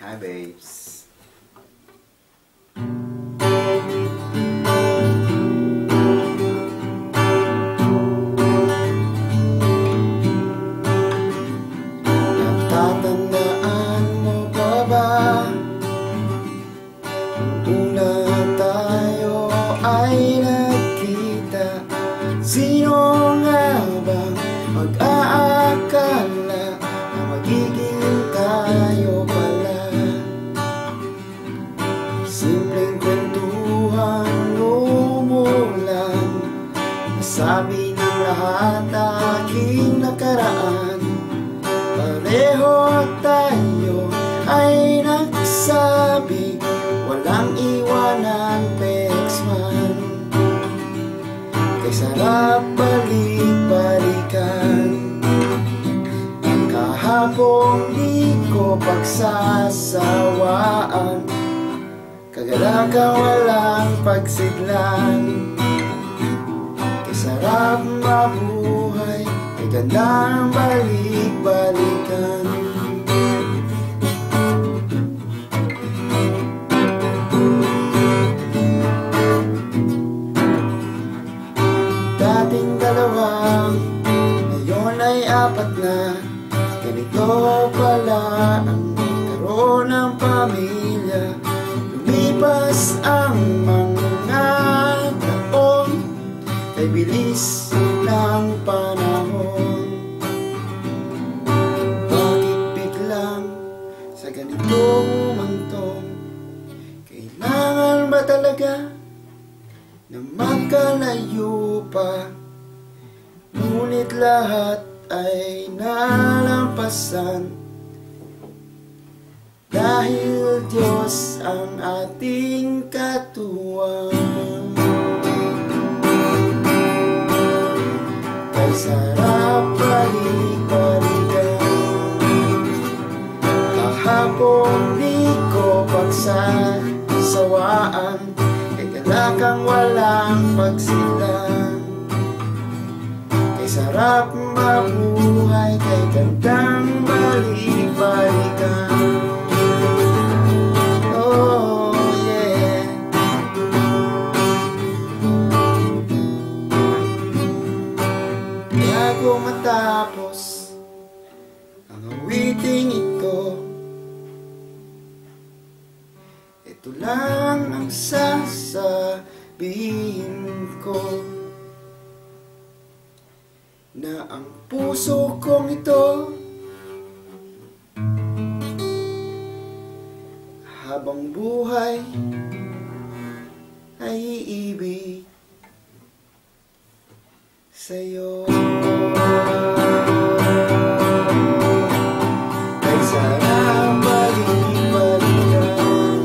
Hi, babes. Natatandaan mo pa ba? Una tayo ay nagkita, sino nga bang mag-aakala na magiging tayo pala? Simpleng kwentuhan umulan, nasabi ng lahat aking nakaraan. Pareho tayo ay nagsabi, walang iwanan pexman. Kay sarap balik-balikan, ang kahapong di ko pagsasawaan. Kagalakan walang pagsidlan, kay sarap mabuhay, kay gandang balik-balikan. Dating dalawang, ngayon ay apat na. Ganito pala ang karoon ng pamilya. Lumipas ang mga taon, kay bilis ng panahon. Bakit biglang sa ganitong umantong? Kailangan ba talaga na magkalayo pa? Ngunit lahat ay nalampasan, dahil Diyos ang ating katuwang. Kay sarap balik-balikan, kahapon di ko pagsasawaan. Kay galakang walang pagsilang, kay sarap mabuhay, kay gandang balik-balikan. Oh yeah. Bago matapos ang awiting ito, ito lang ang sasabihin ko, na ang puso kong ito habang buhay ay iibig sa'yo. Kay sarap balik-balikan,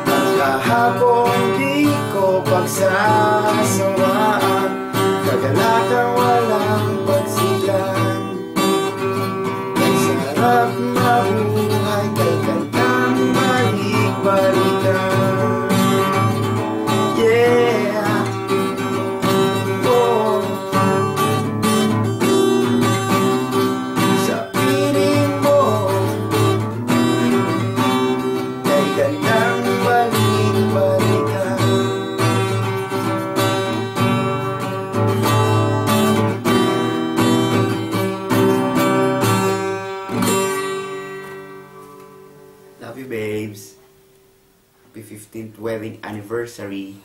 ang kahapon di ko pagsasawaan. Kagalakang walang pagsilan, kay sarap mabuhay, kay kantang balik-balikan. Yeah. Oh. Sa piling mo, kay kantang balik-balikan. Love you, babes. Happy 15th wedding anniversary.